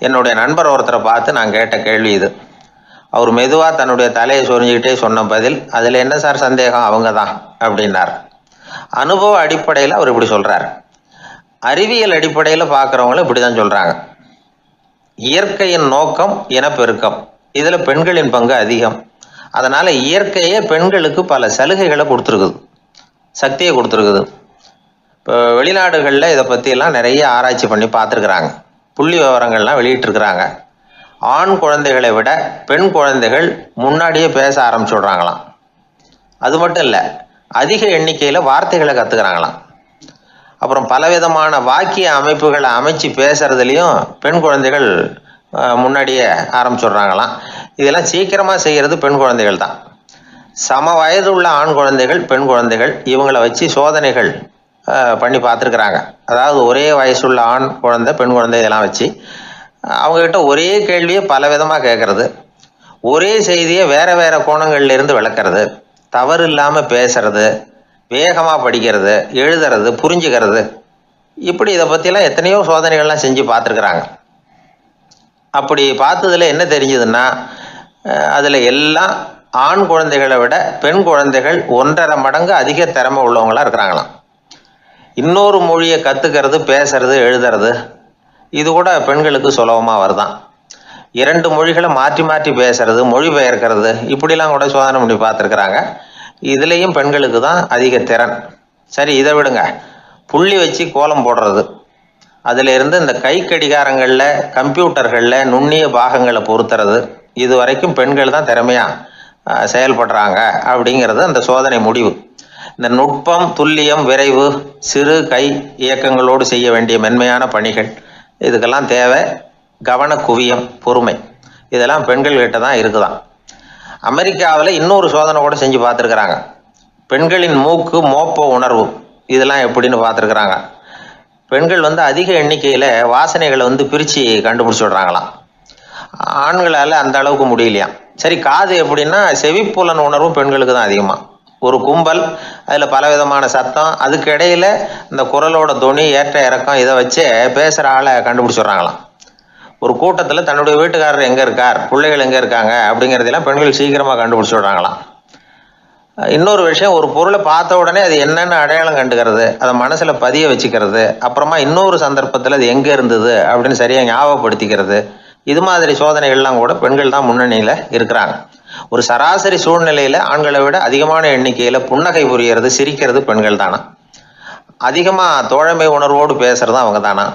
என்னுடைய நண்பர் ஒருத்தரை பார்த்து நான் கேட்ட கேள்வி இது. அவர் மெதுவாக தன்னுடைய தலையை சொரிஞ்சுக்கிட்டே சொன்ன பதில், அதில் என்ன சார் சந்தேகம், அவங்க தான் அப்படின்னார். அனுபவ அடிப்படையில் அவர் இப்படி சொல்கிறார். அறிவியல் அடிப்படையில் பார்க்குறவங்களும் இப்படி தான் சொல்கிறாங்க. இயற்கையின் நோக்கம் இனப்பெருக்கம், இதில் பெண்களின் பங்கு அதிகம். அதனால் இயற்கையே பெண்களுக்கு பல சலுகைகளை கொடுத்துருக்குது, சக்தியை கொடுத்துருக்குது. இப்போ வெளிநாடுகளில் இதை பற்றியெல்லாம் நிறைய ஆராய்ச்சி பண்ணி பார்த்துருக்குறாங்க, புள்ளி விவரங்கள்லாம் வெளியிட்டிருக்கிறாங்க. ஆண் குழந்தைகளை விட பெண் குழந்தைகள் முன்னாடியே பேச ஆரம்பிச்சுடுறாங்களாம். அது மட்டும் இல்லை, அதிக எண்ணிக்கையில் வார்த்தைகளை கற்றுக்கிறாங்களாம். அப்புறம் பலவிதமான வாக்கிய அமைப்புகளை அமைச்சு பேசுறதுலேயும் பெண் குழந்தைகள் முன்னாடியே ஆரம்பிச்சுடுறாங்களாம். இதெல்லாம் சீக்கிரமாக செய்கிறது பெண் குழந்தைகள் தான். சம வயது உள்ள ஆண் குழந்தைகள், பெண் குழந்தைகள், இவங்களை வச்சு சோதனைகள் பண்ணி பார்த்துருக்குறாங்க. அதாவது ஒரே வயசுள்ள ஆண் குழந்தை, பெண் குழந்தை இதெல்லாம் வச்சு அவங்கக்கிட்ட ஒரே கேள்வியை பல விதமாக கேட்கறது, ஒரே செய்தியை வேறு வேறு கோணங்கள்லேருந்து விளக்கிறது, தவறு இல்லாமல் பேசுறது, வேகமாக படிக்கிறது, எழுதுறது, புரிஞ்சுக்கிறது, இப்படி இதை பற்றிலாம் எத்தனையோ சோதனைகள்லாம் செஞ்சு பார்த்துருக்குறாங்க. அப்படி பார்த்ததில் என்ன தெரிஞ்சதுன்னா, அதில் எல்லாம் ஆண் குழந்தைகளை விட பெண் குழந்தைகள் 1.5 மடங்கு அதிக திறமை உள்ளவங்களாக இருக்கிறாங்களாம். இன்னொரு மொழியை கற்றுக்கிறது, பேசுறது, எழுதுறது, இது கூட பெண்களுக்கு சுலபமாக வருதான். 2 மொழிகளை மாற்றி மாற்றி பேசுறது, மொழிபெயர்க்கிறது, இப்படிலாம் கூட சோதனை பண்ணி பார்த்துருக்குறாங்க. இதுலேயும் பெண்களுக்கு தான் அதிக திறன். சரி, இதை விடுங்க. புள்ளி வச்சு கோலம் போடுறது, அதில் இருந்து இந்த கை கடிகாரங்களில், கம்ப்யூட்டர்களில் நுண்ணிய பாகங்களை பொருத்துறது, இது வரைக்கும் பெண்கள் தான் திறமையாக செயல்படுறாங்க அப்படிங்கிறது அந்த சோதனை முடிவு. இந்த நுட்பம், துல்லியம், விரைவு, சிறு கை இயக்கங்களோடு செய்ய வேண்டிய மென்மையான பணிகள், இதுக்கெல்லாம் தேவை கவன குவியம், பொறுமை, இதெல்லாம் பெண்கள்கிட்ட தான் இருக்குதான். அமெரிக்காவில் இன்னொரு சோதனை கூட செஞ்சு பார்த்துருக்குறாங்க. பெண்களின் மூக்கு மோப்ப உணர்வு, இதெல்லாம் எப்படின்னு பார்த்துருக்குறாங்க. பெண்கள் அதிக எண்ணிக்கையில் வாசனைகளை பிரித்து கண்டுபிடிச்சிடுறாங்களாம். ஆண்களால் அந்த அளவுக்கு முடியலையாம். சரி, காது எப்படின்னா செவிப்புலன் உணர்வும் பெண்களுக்கு தான் அதிகமாக. ஒரு கும்பல், அதில் பலவிதமான சத்தம், அதுக்கு இடையில் இந்த குரலோட தொனி, ஏற்ற இறக்கம், இதை வச்சே பேசுகிற ஆளை கண்டுபிடிச்சிடுறாங்களாம். ஒரு கூட்டத்தில் தன்னுடைய வீட்டுக்காரர் எங்கே இருக்கார், பிள்ளைகள் எங்கே இருக்காங்க அப்படிங்கிறதெல்லாம் பெண்கள் சீக்கிரமாக கண்டுபிடிச்சிடுறாங்களாம். இன்னொரு விஷயம், ஒரு பொருளை பார்த்த உடனே அது என்னென்னு அடையாளம் கண்டுக்கிறது, அதை மனசில் பதிய வச்சுக்கிறது, அப்புறமா இன்னொரு சந்தர்ப்பத்தில் அது எங்கே இருந்தது அப்படின்னு சரியாக ஞாபகப்படுத்திக்கிறது, இது மாதிரி சோதனைகள்லாம் கூட பெண்கள் தான் முன்னணியில் இருக்கிறாங்க. ஒரு சராசரி சூழ்நிலையில் ஆண்களை விட அதிகமான எண்ணிக்கையில் புன்னகை புரியறது, சிரிக்கிறது பெண்கள் தானா. அதிகமாக தோழமை உணர்வோடு பேசுறது அவங்க தானா.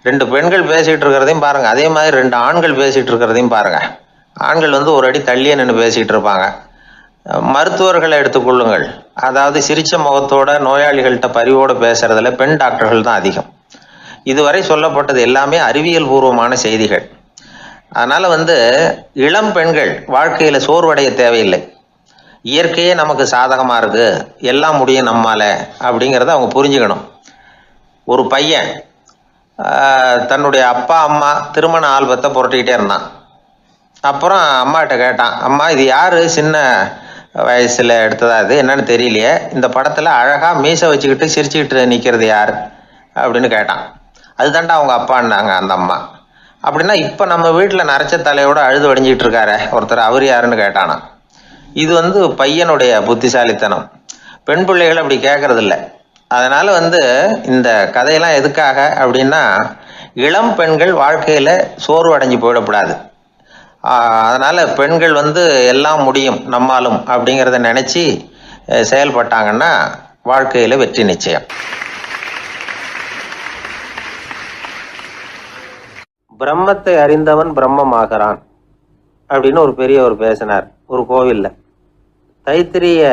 2 பெண்கள் பேசிகிட்டு இருக்கிறதையும் பாருங்கள், அதே மாதிரி 2 ஆண்கள் பேசிகிட்டு இருக்கிறதையும் பாருங்கள். ஆண்கள் ஒரு அடி தள்ளியே நின்று பேசிகிட்டு இருப்பாங்க. மருத்துவர்களை எடுத்துக்கொள்ளுங்கள், அதாவது சிரிச்ச முகத்தோட நோயாளிகள்கிட்ட பரிவோடு பேசுறதுல பெண் டாக்டர்கள் தான் அதிகம். இதுவரை சொல்லப்பட்டது எல்லாமே அறிவியல் பூர்வமான செய்திகள். அதனால் இளம் பெண்கள் வாழ்க்கையில் சோர்வடைய தேவையில்லை. இயற்கையே நமக்கு சாதகமாக இருக்குது, எல்லாம் முடியும் நம்மால அப்படிங்கிறத அவங்க புரிஞ்சுக்கணும். ஒரு பையன் தன்னுடைய அப்பா அம்மா திருமண ஆல்பத்தை புரட்டிக்கிட்டே இருந்தான். அப்புறம் அம்மாகிட்ட கேட்டான், அம்மா இது யார் சின்ன வயசில் எடுத்ததா, இது என்னன்னு தெரியலையே, இந்த படத்தில் அழகாக மீசை வச்சுக்கிட்டு சிரிச்சுக்கிட்டு நிற்கிறது யார் அப்படின்னு கேட்டான். அதுதாண்டா அவங்க அப்பான்னாங்க அந்த அம்மா. அப்படின்னா இப்போ நம்ம வீட்டில் நரைச்ச தலையோடு அழுது வடிஞ்சிக்கிட்டு இருக்காரு ஒருத்தர், அவர் யாருன்னு கேட்டானா. இது பையனுடைய புத்திசாலித்தனம். பெண் பிள்ளைகள் அப்படி கேட்கறதில்ல. அதனால் இந்த கதையெல்லாம் எதுக்காக அப்படின்னா, இளம் பெண்கள் வாழ்க்கையில் சோர்வு அடைஞ்சு போயிடக்கூடாது. அதனால் பெண்கள் எல்லாம் முடியும் நம்மாலும் அப்படிங்கிறத நினச்சி செயல்பட்டாங்கன்னா வாழ்க்கையில் வெற்றி நிச்சயம். பிரம்மத்தை அறிந்தவன் பிரம்மமாகிறான் அப்படின்னு ஒரு பெரியவர் பேசினார் ஒரு கோவிலில். தைத்திரிய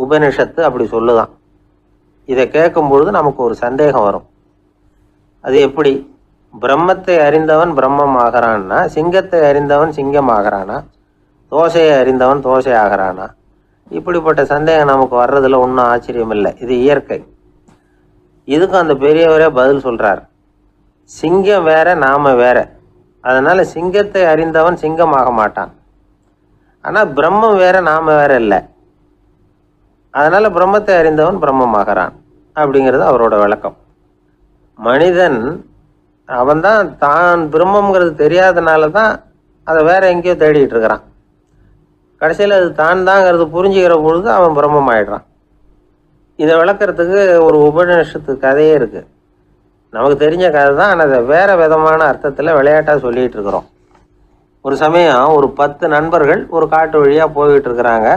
உபனிஷத்து அப்படி சொல்லுதான். இதை கேட்கும்பொழுது நமக்கு ஒரு சந்தேகம் வரும். அது எப்படி? பிரம்மத்தை அறிந்தவன் பிரம்மம் ஆகிறான்னா, சிங்கத்தை அறிந்தவன் சிங்கம் ஆகிறானா, தோசையை அறிந்தவன் தோசை ஆகிறானா? இப்படிப்பட்ட சந்தேகம் நமக்கு வர்றதுல ஒன்றும் ஆச்சரியம் இல்லை. இது இயற்கை. இதுக்கும் அந்த பெரியவரே பதில் சொல்றார். சிங்கம் வேற, நாம வேற. அதனால சிங்கத்தை அறிந்தவன் சிங்கம் ஆக மாட்டான். ஆனால் பிரம்மம் வேற, நாம வேற இல்லை. அதனால பிரம்மத்தை அறிந்தவன் பிரம்மம் ஆகிறான் அப்படிங்கிறது அவரோட விளக்கம். மனிதன் அவன் தான் பிரம்மங்கிறது தெரியாதனால தான் அதை வேற எங்கேயோ தேடிட்டு இருக்கிறான். கடைசியில் அது தான் தாங்கிறது புரிஞ்சுக்கிற பொழுது அவன் பிரம்மம் ஆயிடுறான். இதை விளக்கறதுக்கு ஒரு உபநிஷத்து கதையே இருக்கு. நமக்கு தெரிஞ்ச கதை தான், ஆனால் அதை வேற விதமான அர்த்தத்தில் விளையாட்டாக சொல்லிட்டு இருக்கிறோம். ஒரு சமயம் ஒரு 10 நண்பர்கள் ஒரு காட்டு வழியாக போய்கிட்டு இருக்கிறாங்க.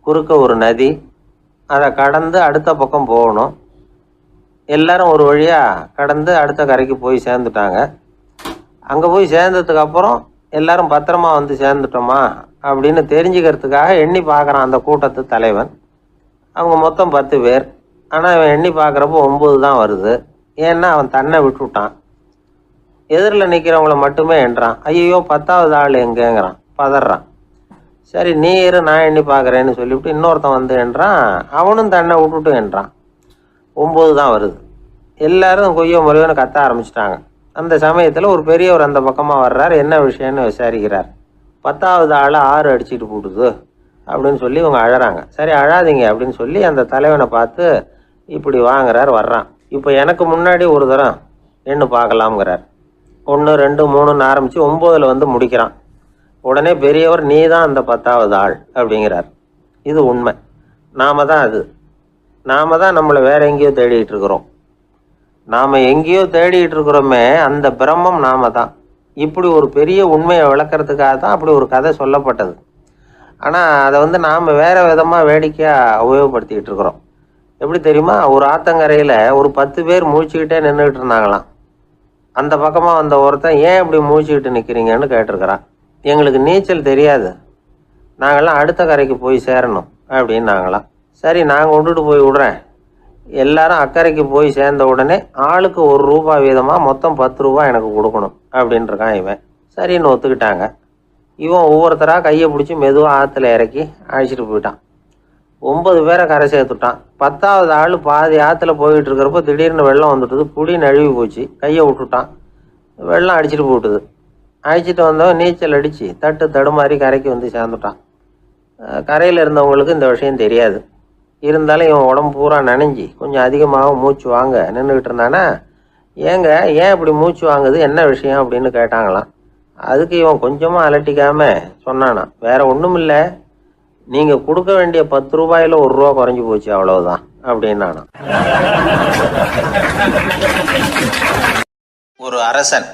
குறுக்க ஒரு நதி, அதை கடந்து அடுத்த பக்கம் போகணும். எல்லாரும் ஒரு வழியாக கடந்து அடுத்த கரைக்கு போய் சேர்ந்துட்டாங்க. அங்கே போய் சேர்ந்ததுக்கு அப்புறம் எல்லாரும் பத்திரமா வந்து சேர்ந்துட்டோமா அப்படின்னு தெரிஞ்சுக்கிறதுக்காக எண்ணி பார்க்குறான் அந்த கூட்டத்து தலைவன். அவங்க மொத்தம் 10 பேர். ஆனால் அவன் எண்ணி பார்க்குறப்போ 9 தான் வருது. ஏன்னா அவன் தன்னை விட்டுவிட்டான். எதிரில் நிற்கிறவங்கள மட்டுமே எண்றான். ஐயோ 10வது ஆள் எங்கேங்கிறான், பதறான். சரி நீ இரு, நான் எண்ணி பார்க்குறேன்னு சொல்லிவிட்டு இன்னொருத்தன் வந்து எண்றான். அவனும் தன்னை விட்டுட்டு எண்றான். 9 தான் வருது. எல்லாரும் கொய்யோ முறையோன்னு கத்த ஆரம்பிச்சிட்டாங்க. அந்த சமயத்தில் ஒரு பெரியவர் அந்த பக்கமாக வர்றார். என்ன விஷயம்னு விசாரிக்கிறார். 10வது ஆள் 6 அடிச்சுட்டு போட்டுது அப்படின்னு சொல்லி இவங்க அழறாங்க. சரி அழாதீங்க அப்படின்னு சொல்லி அந்த தலைவனை பார்த்து இப்படி வாங்குறார். வர்றான். இப்போ எனக்கு முன்னாடி ஒரு தரம் எண்ணு பார்க்கலாம்ங்கிறார். 1 2 3ன்னு ஆரம்பித்து 9ல் வந்து முடிக்கிறான். உடனே பெரியவர் நீ தான் அந்த 10வது ஆள் அப்படிங்கிறார். இது உண்மை. நாம தான் அது. நாம தான் நம்மளை வேற எங்கேயோ தேடிட்டு இருக்கிறோம். நாம எங்கேயோ தேடிட்டு இருக்கிறோமே, அந்த பிரம்மம் நாம தான். இப்படி ஒரு பெரிய உண்மையை விளக்கறதுக்காக தான் அப்படி ஒரு கதை சொல்லப்பட்டது. ஆனால் அதை வந்து நாம் வேற விதமாக வேடிக்கையாக உபயோகப்படுத்திக்கிட்டு இருக்கிறோம். எப்படி தெரியுமா? ஒரு ஆத்தங்கரையில் ஒரு 10 பேர் முழிச்சுக்கிட்டே நின்றுக்கிட்டு இருந்தாங்களாம். அந்த பக்கமாக வந்த ஒருத்தன் ஏன் இப்படி முழிச்சுக்கிட்டு நிற்கிறீங்கன்னு கேட்டிருக்கிறான். எங்களுக்கு நீச்சல் தெரியாது, நாங்கள்லாம் அடுத்த கரைக்கு போய் சேரணும் அப்படின்னாங்களாம். சரி நாங்கள் விட்டுட்டு போய் விடுறேன். எல்லாரும் அக்கறைக்கு போய் சேர்ந்த உடனே ஆளுக்கு ₹1 வீதமாக மொத்தம் ₹10 எனக்கு கொடுக்கணும் அப்படின்ட்டுருக்கான் இவன். சரின்னு ஒத்துக்கிட்டாங்க. இவன் ஒவ்வொருத்தராக கையை பிடிச்சி மெதுவாக ஆற்றுல இறக்கி அழைச்சிட்டு போயிட்டான். 9 பேரை கரை சேர்த்துட்டான். 10வது ஆள் பாதி ஆற்றுல போயிட்டு இருக்கிறப்போ திடீர்னு வெள்ளம் வந்துட்டுது. புடி நழுவி போச்சு. கையை விட்டுட்டான். வெள்ளம் அடிச்சுட்டு போட்டுது. அழைச்சிட்டு வந்தவன் நீச்சல் அடித்து தடுமாறி கரைக்கு வந்து சேர்ந்துட்டான். கரையில் இருந்தவங்களுக்கு இந்த விஷயம் தெரியாது. இருந்தாலும் இவன் உடம்பு பூரா நனைஞ்சி கொஞ்சம் அதிகமாக மூச்சு வாங்க நின்றுக்கிட்டு இருந்தானா, ஏங்க ஏன் இப்படி மூச்சு வாங்குது, என்ன விஷயம் அப்படின்னு கேட்டாங்களாம். அதுக்கு இவன் கொஞ்சமாக அலட்டிக்காம சொன்னானா, வேற ஒன்றும் இல்லை, நீங்கள் கொடுக்க வேண்டிய ₹10 ₹1 குறைஞ்சி போச்சு அவ்வளவுதான் அப்படின்னானா. ஒரு அரசன்,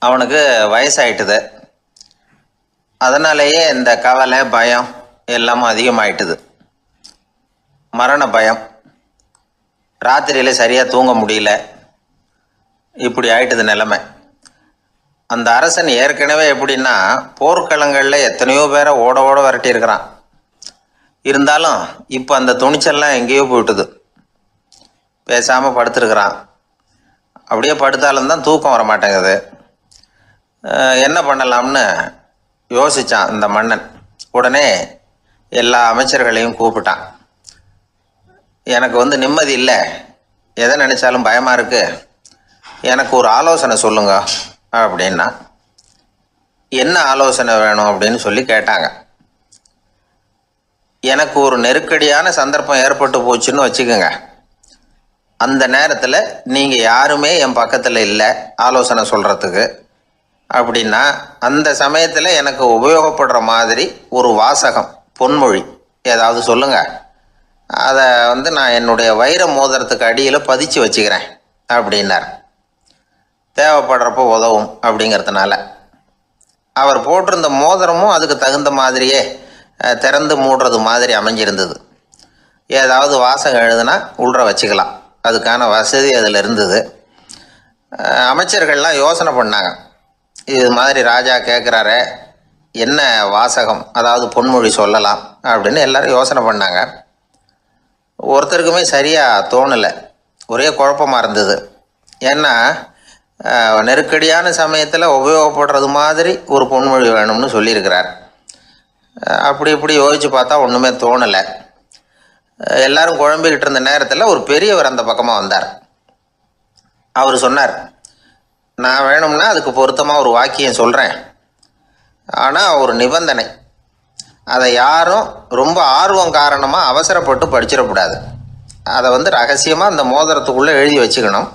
அவனுக்கு வயசாயிட்டுது. அதனாலேயே இந்த கவலை பயம் எல்லாமும் அதிகமாயிட்டுது. மரண பயம், ராத்திரியில் சரியாக தூங்க முடியல, இப்படி ஆயிட்டுது நிலைமை. அந்த அரசன் ஏற்கனவே எப்படின்னா போர்க்களங்களில் எத்தனையோ பேரை ஓட ஓட விரட்டியிருக்கிறான். இருந்தாலும் இப்போ அந்த துணிச்சல்லாம் எங்கேயோ போயிட்டுது. பேசாமல் படுத்துருக்கிறான். அப்படியே படுத்தாலும் தான் தூக்கம் வர மாட்டேங்குது. என்ன பண்ணலாம்னு யோசித்தான் இந்த மன்னன். உடனே எல்லா அமைச்சர்களையும் கூப்பிட்டான். எனக்கு வந்து நிம்மதி இல்லை, எதை நினச்சாலும் பயமாக இருக்குது, எனக்கு ஒரு ஆலோசனை சொல்லுங்க அப்படின்னா. என்ன ஆலோசனை வேணும் அப்படின்னு சொல்லி கேட்டாங்க. எனக்கு ஒரு நெருக்கடியான சந்தர்ப்பம் ஏற்பட்டு போச்சுன்னு வச்சுக்கோங்க. அந்த நேரத்தில் நீங்கள் யாருமே என் பக்கத்தில் இல்லை ஆலோசனை சொல்கிறதுக்கு அப்படின்னா, அந்த சமயத்தில் எனக்கு உபயோகப்படுற மாதிரி ஒரு வாசகம், பொன்மொழி ஏதாவது சொல்லுங்கள். அதை வந்து நான் என்னுடைய வைர மோதிரத்துக்கு அடியில் பதிச்சு வச்சுக்கிறேன் அப்படின்னார். தேவைப்படுறப்போ உதவும் அப்படிங்கிறதுனால. அவர் போட்டிருந்த மோதிரமும் அதுக்கு தகுந்த மாதிரியே திறந்து மூடுறது மாதிரி அமைஞ்சிருந்தது. ஏதாவது வாசகம் எழுதுனா உள்ற வச்சுக்கலாம், அதுக்கான வசதி அதில் இருந்தது. அமைச்சர்கள்லாம் யோசனை பண்ணாங்க, இது மாதிரி ராஜா கேட்குறாரு, என்ன வாசகம் அதாவது பொன்மொழி சொல்லலாம் அப்படின்னு எல்லாரும் யோசனை பண்ணாங்க. ஒருத்தருக்குமே சரியாக தோணலை, ஒரே குழப்பமாக இருந்தது. ஏன்னா நெருக்கடியான சமயத்தில் உபயோகப்படுறது மாதிரி ஒரு பொன்மொழி வேணும்னு சொல்லியிருக்கிறார். அப்படி இப்படி யோசித்து பார்த்தா ஒன்றுமே தோணலை. எல்லாரும் குழம்பிக்கிட்டு இருந்த நேரத்தில் ஒரு பெரியவர் அந்த பக்கமாக வந்தார். அவர் சொன்னார், நான் வேணும்னா அதுக்கு பொருத்தமாக ஒரு வாக்கியம் சொல்கிறேன், ஆனால் ஒரு நிபந்தனை. அதை யாரும் ரொம்ப ஆர்வம் காரணமாக அவசரப்பட்டு படிச்சிடக்கூடாது. அதை வந்து ரகசியமாக அந்த மோதிரத்துக்குள்ளே எழுதி வச்சுக்கணும்.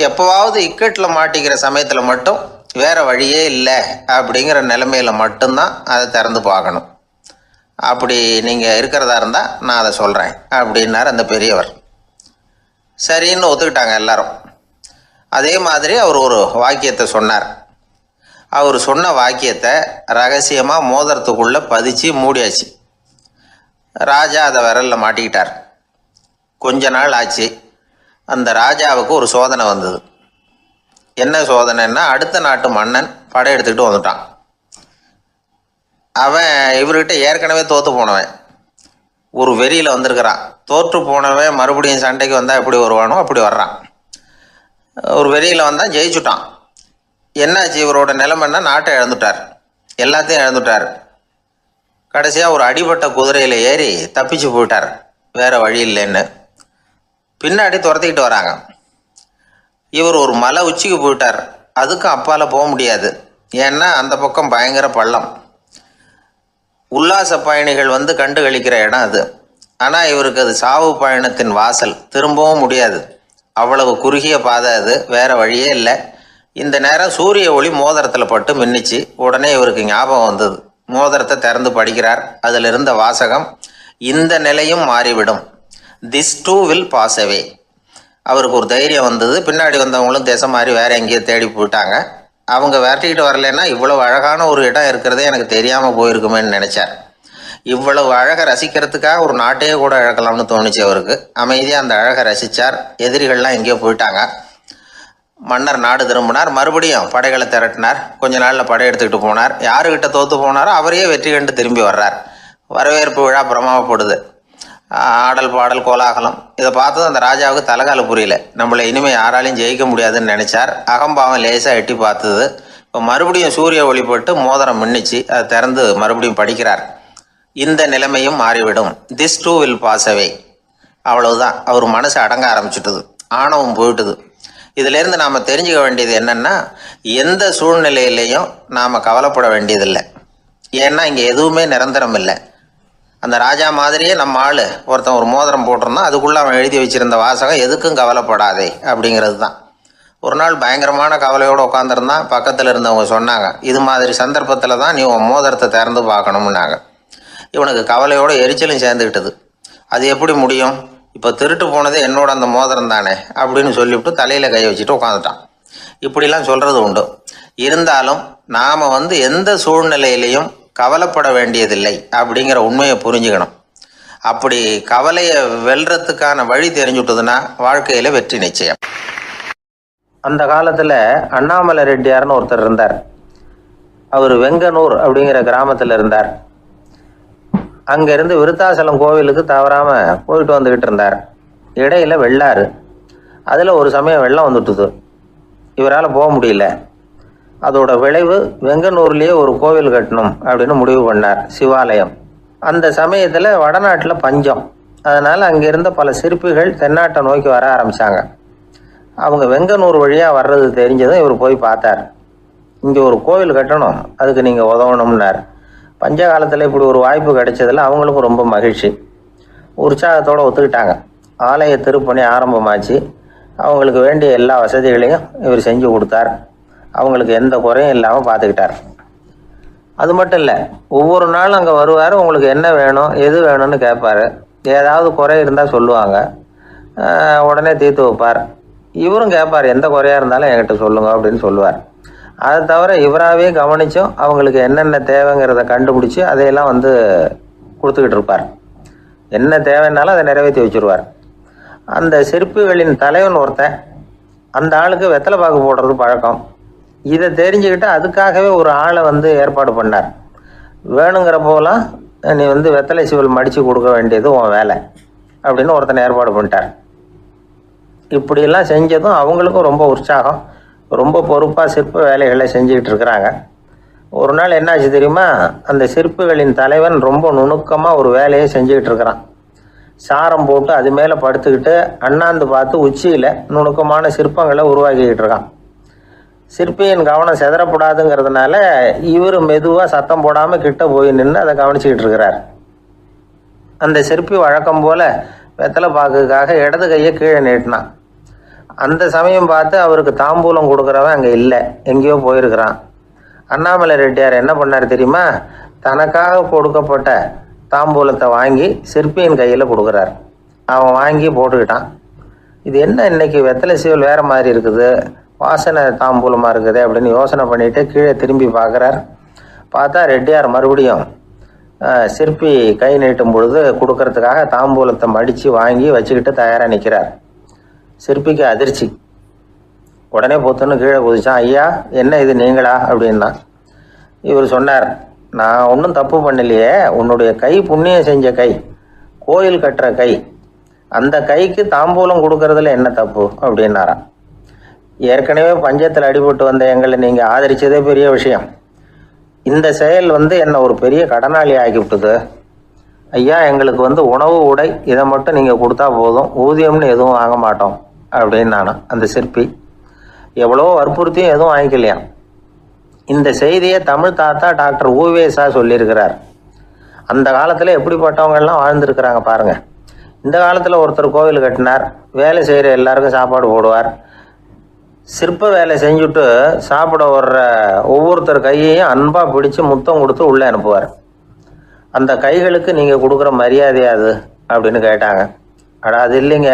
எப்போவாவது இக்கட்டில் மாட்டிக்கிற சமயத்தில் மட்டும் வேறு வழியே இல்லை அப்படிங்கிற நிலைமையில் மட்டும்தான் அதை திறந்து பார்க்கணும். அப்படி நீங்கள் இருக்கிறதா இருந்தால் நான் அதை சொல்கிறேன் அப்படின்னார் அந்த பெரியவர். சரின்னு ஒத்துக்கிட்டாங்க எல்லாரும். அதே மாதிரி அவர் ஒரு வாக்கியத்தை சொன்னார். அவர் சொன்ன வாக்கியத்தை ரகசியமாக மோதிரத்துக்குள்ளே பதிச்சு மூடியாச்சு. ராஜா அதை விரலில் மாட்டிக்கிட்டார். கொஞ்ச நாள் ஆச்சு. அந்த ராஜாவுக்கு ஒரு சோதனை வந்தது. என்ன சோதனைன்னா, அடுத்த நாட்டு மன்னன் படையெடுத்துக்கிட்டு வந்துட்டான். அவன் இவர்கிட்ட ஏற்கனவே தோற்று போனவன், ஒரு வெறியில் வந்திருக்கிறான். தோற்று போனவன் மறுபடியும் சண்டைக்கு வந்தால் எப்படி வருவானோ அப்படி வர்றான். ஒரு வெறியில் வந்தான், ஜெயிச்சுட்டான். என்னாச்சு இவரோட நிலைமைன்னா, நாட்டை இழந்துட்டார், எல்லாத்தையும் இழந்துட்டார். கடைசியாக ஒரு அடிபட்ட குதிரையில் ஏறி தப்பிச்சு போயிட்டார், வேறு வழி இல்லைன்னு. பின்னாடி துரத்திக்கிட்டு வராங்க. இவர் ஒரு மலை உச்சிக்கு போயிட்டார். அதுக்கும் அப்பால் போக முடியாது, ஏன்னா அந்த பக்கம் பயங்கர பள்ளம். உல்லாச பயணிகள் வந்து கண்டு கழிக்கிற இடம் அது. ஆனால் இவருக்கு அது சாவு பயணத்தின் வாசல், திரும்பவும் முடியாது. அவ்வளவு குறுகிய பாதை அது, வேறு வழியே இல்லை. இந்த நேரம் சூரிய ஒளி மோதிரத்தில் பட்டு மின்னிச்சு. உடனே இவருக்கு ஞாபகம் வந்தது. மோதிரத்தை திறந்து படிக்கிறார். அதில் இருந்த வாசகம், இந்த நிலையும் மாறிவிடும், this too will pass away. அவருக்கு ஒரு தைரியம் வந்தது. பின்னாடி வந்தவங்களும் திசை மாதிரி வேறு எங்கேயோ தேடி போயிட்டாங்க. அவங்க விரட்டிக்கிட்டு வரலன்னா இவ்வளவு அழகான ஒரு இடம் இருக்கிறதே எனக்கு தெரியாமல் போயிருக்குமேன்னு நினச்சார். இவ்வளவு அழகை ரசிக்கிறதுக்காக ஒரு நாட்டையே கூட இழக்கலாம்னு தோணுச்சு அவருக்கு. அமைதியாக அந்த அழகை ரசித்தார். எதிரிகள்லாம் எங்கேயோ போயிட்டாங்க. மன்னர் நாடு திரும்பினார். மறுபடியும் படைகளை திரட்டினார். கொஞ்ச நாளில் படை எடுத்துக்கிட்டு போனார். யாருக்கிட்ட தோற்று போனாரோ அவரையே வெற்றி கண்டு திரும்பி வர்றார். வரவேற்பு விழா பிரமாவப்படுது. ஆடல் பாடல் கோலாகலம். இதை பார்த்ததும் அந்த ராஜாவுக்கு தலைகால புரியல. நம்மளை இனிமேல் யாராலையும் ஜெயிக்க முடியாதுன்னு நினச்சார். அகம்பாவம் லேசாக எட்டி பார்த்தது. இப்போ மறுபடியும் சூரிய ஒளிப்பட்டு மோதிரம் மின்னிச்சு. அதை திறந்து மறுபடியும் படிக்கிறார். இந்த நிலைமையும் மாறிவிடும், this too will pass away. அவ்வளவுதான். அவர் மனசு அடங்க ஆரம்பிச்சுட்டுது, ஆணவம் போயிட்டுது. இதிலேருந்து நாம் தெரிஞ்சுக்க வேண்டியது என்னென்னா, எந்த சூழ்நிலையிலையும் நாம் கவலைப்பட வேண்டியதில்லை. ஏன்னா இங்கே எதுவுமே நிரந்தரம் இல்லை. அந்த ராஜா மாதிரியே நம்ம ஆள் ஒருத்தன் ஒரு மோதிரம் போட்டிருந்தான், அதுக்குள்ளே அவன் எழுதி வச்சிருந்த வாசகம், எதுக்கும் கவலைப்படாதே அப்படிங்கிறது தான். ஒரு நாள் பயங்கரமான கவலையோடு உட்காந்துருந்தான். பக்கத்தில் இருந்தவங்க சொன்னாங்க, இது மாதிரி சந்தர்ப்பத்தில் தான் நீ உன் மோதிரத்தை திறந்து பார்க்கணும்னாங்க. இவனுக்கு கவலையோடு எரிச்சலும் சேர்ந்துக்கிட்டது. அது எப்படி முடியும், இப்போ திருட்டு போனது என்னோட அந்த மோதிரம் தானே அப்படின்னு சொல்லிவிட்டு தலையில் கை வச்சுட்டு உட்காந்துட்டான். இப்படிலாம் சொல்கிறது உண்டு. இருந்தாலும் நாம் எந்த சூழ்நிலையிலையும் கவலைப்பட வேண்டியதில்லை அப்படிங்கிற உண்மையை புரிஞ்சுக்கணும். அப்படி கவலையை வெல்றதுக்கான வழி தெரிஞ்சுட்டதுன்னா வாழ்க்கையில் வெற்றி நிச்சயம். அந்த காலத்தில் அண்ணாமலை ரெட்டியார்னு ஒருத்தர் இருந்தார். அவர் வெங்கனூர் அப்படிங்கிற கிராமத்தில் இருந்தார். அங்கேருந்து விருத்தாசலம் கோவிலுக்கு தவறாமல் போயிட்டு வந்துக்கிட்டு இருந்தார். இடையில் வெள்ளாறு. அதில் ஒரு சமயம் வெள்ளம் வந்துட்டுது. இவரால் போக முடியல. அதோட விளைவு வெங்கனூர்லேயே ஒரு கோவில் கட்டணும் அப்படின்னு முடிவு பண்ணார், சிவாலயம். அந்த சமயத்தில் வடநாட்டில் பஞ்சம். அதனால் அங்கே இருந்த பல சிற்பிகள் தென்னாட்டை நோக்கி வர ஆரம்பித்தாங்க. அவங்க வெங்கனூர் வழியாக வர்றது தெரிஞ்சதும் இவர் போய் பார்த்தார். இங்கே ஒரு கோவில் கட்டணும், அதுக்கு நீங்கள் உதவணும்னார். பஞ்ச காலத்தில் இப்படி ஒரு வாய்ப்பு கிடைச்சதில் அவங்களுக்கும் ரொம்ப மகிழ்ச்சி. உற்சாகத்தோடு ஒத்துக்கிட்டாங்க. ஆலய திருப்பணி ஆரம்பமாச்சு. அவங்களுக்கு வேண்டிய எல்லா வசதிகளையும் இவர் செஞ்சு கொடுத்தார். அவங்களுக்கு எந்த குறையும் இல்லாமல் பார்த்துக்கிட்டார். அது மட்டும் இல்லை, ஒவ்வொரு நாளும் அங்கே வருவார். உங்களுக்கு என்ன வேணும், எது வேணும்னு கேட்பார். ஏதாவது குறை இருந்தால் சொல்லுவாங்க, உடனே தீர்த்து வைப்பார். இவரும் கேட்பார், எந்த குறையாக இருந்தாலும் என்கிட்ட சொல்லுங்க அப்படின்னு சொல்லுவார். அதை தவிர இவராகவே கவனித்தும் அவங்களுக்கு என்னென்ன தேவைங்கிறத கண்டுபிடிச்சி அதையெல்லாம் கொடுத்துக்கிட்டு இருப்பார். என்ன தேவைன்னாலும் அதை நிறைவேற்றி வச்சுருவார். அந்த சிற்பிகளின் தலைவன் ஒருத்தன், அந்த ஆளுக்கு வெத்தலை பாக்கு போடுறது பழக்கம். இதை தெரிஞ்சுக்கிட்டு அதுக்காகவே ஒரு ஆளை ஏற்பாடு பண்ணார். வேணுங்கிறப்போலாம் நீ வெத்தலை சிவல் மடித்து கொடுக்க வேண்டியது உன் வேலை அப்படின்னு ஒருத்தனை ஏற்பாடு பண்ணிட்டார். இப்படியெல்லாம் செஞ்சதும் அவங்களுக்கும் ரொம்ப உற்சாகம். ரொம்ப பொறுப்பாக சிற்ப வேலைகளை செஞ்சுக்கிட்டு இருக்கிறாங்க. ஒரு நாள் என்னாச்சு தெரியுமா, அந்த சிற்பிகளின் தலைவன் ரொம்ப நுணுக்கமாக ஒரு வேலையை செஞ்சுக்கிட்டு இருக்கிறான். சாரம் போட்டு அது மேலே படுத்துக்கிட்டு அண்ணாந்து பார்த்து உச்சியில் நுணுக்கமான சிற்பங்களை உருவாக்கிக்கிட்டு இருக்கான். சிற்பியின் கவனம் செதறப்படாதுங்கிறதுனால இவர் மெதுவாக சத்தம் போடாமல் கிட்ட போய் நின்று அதை கவனிச்சிக்கிட்டு இருக்கிறார். அந்த சிற்பி வழக்கம் போல் வெத்தலை பாக்குக்காக இடது கையை கீழே நீட்டினான். அந்த சமயம் பார்த்து அவருக்கு தாம்பூலம் கொடுக்குறவன் அங்கே இல்லை, எங்கேயோ போயிருக்கிறான். அண்ணாமலை ரெட்டியார் என்ன பண்ணார் தெரியுமா? தனக்காக கொடுக்கப்பட்ட தாம்பூலத்தை வாங்கி சிற்பியின் கையில் கொடுக்குறார். அவன் வாங்கி போட்டுக்கிட்டான். இது என்ன இன்னைக்கு வெத்தலை சீவல் வேறு மாதிரி இருக்குது, வாசனை தாம்பூலமாக இருக்குது அப்படின்னு யோசனை பண்ணிவிட்டு கீழே திரும்பி பார்க்குறார். பார்த்தா ரெட்டியார் மறுபடியும் சிற்பி கை நீட்டும் பொழுது கொடுக்கறதுக்காக தாம்பூலத்தை மடித்து வாங்கி வச்சுக்கிட்டு தயாராக நிற்கிறார். சிற்பிக்கு அதிர்ச்சி. உடனே பொத்துன்னு கீழே குதிச்சான். ஐயா, என்ன இது நீங்களா அப்படின்னா. இவர் சொன்னார், நான் ஒன்றும் தப்பு பண்ணலையே, உன்னுடைய கை புண்ணியம் செஞ்ச கை, கோயில் கட்டுற கை, அந்த கைக்கு தாம்பூலம் கொடுக்கறதுல என்ன தப்பு அப்படின்னாராம். ஏற்கனவே பஞ்சத்தில் அடிபட்டு வந்த எங்களை நீங்கள் ஆதரிச்சதே பெரிய விஷயம். இந்த செயல் என்னை ஒரு பெரிய கடனாளி ஆகிவிட்டுது. ஐயா, எங்களுக்கு உணவு உடை இதை மட்டும் நீங்கள் கொடுத்தா போதும், ஊதியம்னு எதுவும் வாங்க மாட்டோம் அப்படின்னு நானும். அந்த சிற்பி எவ்வளோ வற்புறுத்தியும் எதுவும் வாங்கிக்கலையாம். இந்த செய்தியை தமிழ் தாத்தா டாக்டர் ஊவேசா சொல்லியிருக்கிறார். அந்த காலத்தில் எப்படிப்பட்டவங்கெல்லாம் வாழ்ந்துருக்கிறாங்க பாருங்கள். இந்த காலத்தில் ஒருத்தர் கோவில் கட்டினார், வேலை செய்கிற எல்லாருக்கும் சாப்பாடு போடுவார். சிற்ப வேலை செஞ்சுட்டு சாப்பிட வர்ற ஒவ்வொருத்தர் கையையும் அன்பாக பிடிச்சி முத்தம் கொடுத்து உள்ளே அனுப்புவார். அந்த கைகளுக்கு நீங்கள் கொடுக்குற மரியாதையாது அப்படின்னு கேட்டாங்க. அது இல்லைங்க,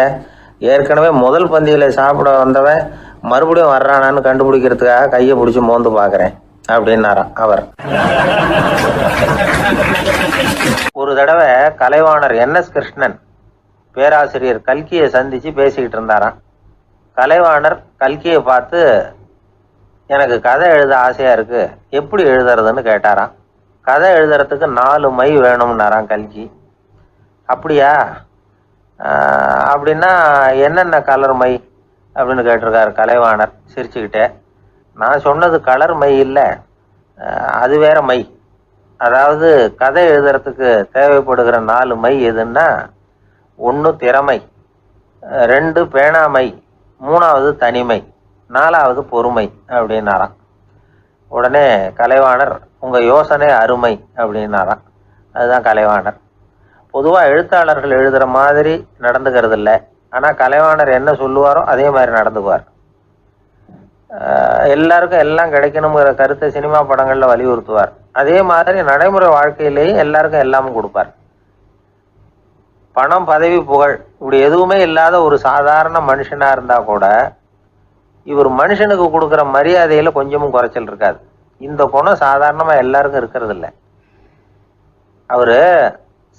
ஏற்கனவே முதல் பந்தியில் சாப்பிட வந்தவன் மறுபடியும் வர்றானான்னு கண்டுபிடிக்கிறதுக்காக கையை பிடிச்சி மோந்து பார்க்குறேன் அப்படின்னாராம் அவர். ஒரு தடவை கலைவாணர் NS கிருஷ்ணன் பேராசிரியர் கல்கியை சந்தித்து பேசிக்கிட்டு இருந்தாராம். கலைவாணர் கல்கியை பார்த்து, எனக்கு கதை எழுத ஆசையாக இருக்குது, எப்படி எழுதுறதுன்னு கேட்டாராம். கதை எழுதுறதுக்கு 4 மை வேணும்னாராம் கல்கி. அப்படியா, அப்படின்னா என்னென்ன கலர் மை அப்படின்னு கேட்டிருக்காரு கலைவாணர் சிரிச்சுக்கிட்டே. நான் சொன்னது கலர் மை இல்லை, அது வேற மை. அதாவது கதை எழுதுறதுக்கு தேவைப்படுகிற 4 மை எதுன்னா, 1 திறமை, 2 பேணாமை, 3வது தனிமை, 4வது பொறுமை அப்படின்னாராம். உடனே கலைவாணர், உங்கள் யோசனை அருமை அப்படின்னாராம். அதுதான் கலைவாணர். பொதுவாக எழுத்தாளர்கள் எழுதுகிற மாதிரி நடந்துக்கிறது இல்லை, ஆனால் கலைவாணர் என்ன சொல்லுவாரோ அதே மாதிரி நடந்துக்குவார். எல்லாருக்கும் எல்லாம் கிடைக்கணுங்கிற கருத்தை சினிமா படங்களில் வலியுறுத்துவார். அதே மாதிரி நடைமுறை வாழ்க்கையிலேயும் எல்லாருக்கும் எல்லாமும் கொடுப்பார். பணம், பதவி, புகழ் இப்படி எதுவுமே இல்லாத ஒரு சாதாரண மனுஷனாக இருந்தால் கூட இவர் மனுஷனுக்கு கொடுக்குற மரியாதையில் கொஞ்சமும் குறைச்சல் இருக்காது. இந்த குணம் சாதாரணமாக எல்லாருக்கும் இருக்கிறது இல்லை. அவர்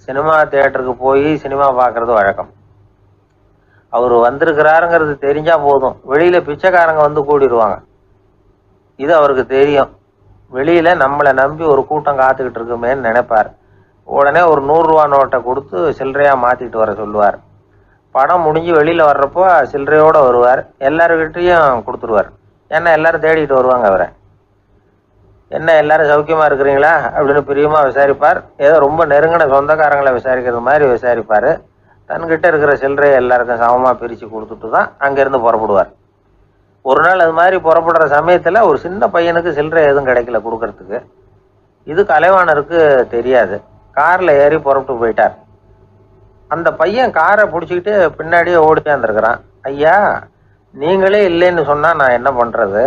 சினிமா தியேட்டருக்கு போய் சினிமா பார்க்குறது வழக்கம். அவர் வந்திருக்கிறாருங்கிறது தெரிஞ்சால் போதும், வெளியில் பிச்சைக்காரங்க கூடிடுவாங்க. இது அவருக்கு தெரியும். வெளியில் நம்மளை நம்பி ஒரு கூட்டம் காத்துக்கிட்டு இருக்குமேன்னு நினைப்பார். உடனே ஒரு 100 ரூபா நோட்டை கொடுத்து சில்லறையாக மாற்றிட்டு வர சொல்லுவார். படம் முடிஞ்சு வெளியில் வர்றப்போ சில்லறையோடு வருவார். எல்லாருக்கிட்டையும் கொடுத்துருவார். ஏன்னா எல்லாரும் தேடிட்டு வருவாங்க அவரை. என்ன எல்லாரும் சௌக்கியமாக இருக்கிறீங்களா அப்படின்னு பிரியமாக விசாரிப்பார். ஏதோ ரொம்ப நெருங்கின சொந்தக்காரங்களை விசாரிக்கிறது மாதிரி விசாரிப்பார். தன்கிட்ட இருக்கிற சில்லறையை எல்லாருக்கும் சமமாக பிரித்து கொடுத்துட்டு தான் அங்கேருந்து புறப்படுவார். ஒரு நாள் அது மாதிரி புறப்படுற சமயத்தில் ஒரு சின்ன பையனுக்கு சில்லறை எதுவும் கிடைக்கல கொடுக்கறதுக்கு. இது கலைவாணருக்கு தெரியாது. காரில் ஏறி புறப்பட்டு போயிட்டார். அந்த பையன் காரை பிடிச்சிக்கிட்டு பின்னாடியே ஓடியாந்துருக்கிறான். ஐயா, நீங்களே இல்லைன்னு சொன்னால் நான் என்ன பண்ணுறது,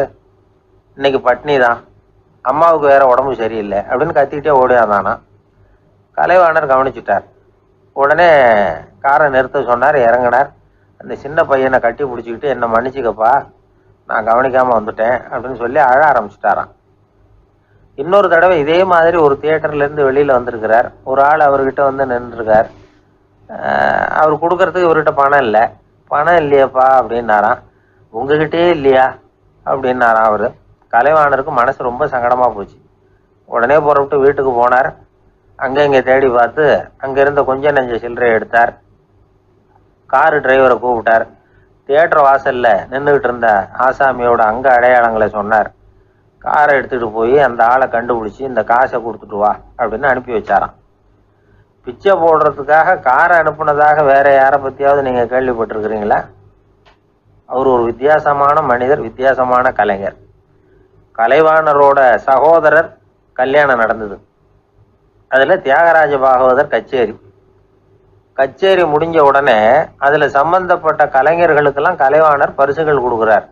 இன்னைக்கு பட்னி தான், அம்மாவுக்கு வேற உடம்பு சரியில்லை அப்படின்னு கத்திக்கிட்டே ஓடியாந்தானா. கலைவாணர் கவனிச்சுட்டார். உடனே காரை நிறுத்த சொன்னார். இறங்கினார். அந்த சின்ன பையனை கட்டி பிடிச்சிக்கிட்டு, என்னை மன்னிச்சுக்கப்பா, நான் கவனிக்காமல் வந்துட்டேன் அப்படின்னு சொல்லி அழ ஆரம்பிச்சிட்டாராம். இன்னொரு தடவை இதே மாதிரி ஒரு தியேட்டர்லேருந்து வெளியில் வந்திருக்கிறார். ஒரு ஆள் அவர்கிட்ட நின்றுருக்கார். அவர் கொடுக்கறதுக்கு இவர்கிட்ட பணம் இல்லை. பணம் இல்லையாப்பா அப்படின்னாராம். உங்ககிட்டே இல்லையா அப்படின்னாராம் அவர். கலைவாணருக்கு மனசு ரொம்ப சங்கடமாக போச்சு. உடனே புறப்பட்டு வீட்டுக்கு போனார். அங்கே இங்கே தேடி பார்த்து அங்கேருந்த கொஞ்சம் நெஞ்ச சில்லறையை எடுத்தார். காரு டிரைவரை கூப்பிட்டார். தியேட்டர் வாசலில் நின்றுக்கிட்டு இருந்த ஆசாமியோட அங்க அடையாளங்களை சொன்னார். காரை எடுத்துகிட்டு போய் அந்த ஆளை கண்டுபிடிச்சி இந்த காசை கொடுத்துட்டு வா அப்படின்னு அனுப்பி வச்சாராம். பிச்சை போடுறதுக்காக காரை அனுப்புனதாக வேற யாரை பற்றியாவது நீங்கள் கேள்விப்பட்டிருக்கிறீங்களா? அவர் ஒரு வித்தியாசமான மனிதர், வித்தியாசமான கலைஞர். கலைவாணரோட சகோதரர் கல்யாணம் நடந்தது. அதில் தியாகராஜ பாகவதர் கச்சேரி. கச்சேரி முடிஞ்ச உடனே அதுல சம்பந்தப்பட்ட கலைஞர்களுக்கெல்லாம் கலைவாணர் பரிசுகள் கொடுக்குறார்.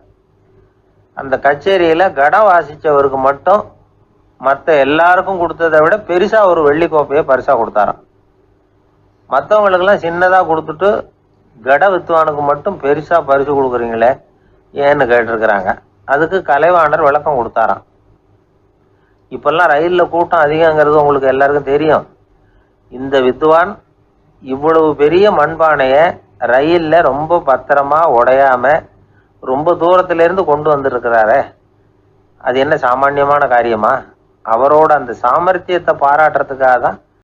அந்த கச்சேரியில கடம் வாசிச்சவருக்கு மட்டும் மற்ற எல்லாருக்கும் கொடுத்ததை விட பெருசா ஒரு வெள்ளி கோப்பையை பரிசா கொடுத்தாராம். மற்றவங்களுக்கெல்லாம் சின்னதா கொடுத்துட்டு கட வித்துவானுக்கு மட்டும் பெருசா பரிசு கொடுக்குறீங்களே ஏன்னு கேட்டிருக்கிறாங்க. அதுக்கு கலைவாணர் விளக்கம் கொடுத்தாராம். இப்பெல்லாம் ரயில்ல கூட்டம் அதிகங்கிறது உங்களுக்கு எல்லாருக்கும் தெரியும். இந்த வித்துவான் இவ்வளவு பெரிய மண்பானைய ரயில்ல ரொம்ப பத்திரமா உடையாம ரொம்ப தூரத்துல இருந்து கொண்டு வந்திருக்கிறாரே, அது என்ன சாமான்யமான காரியமா? அவரோட அந்த சாமர்த்தியத்தை பாராட்டுறதுக்காக தான்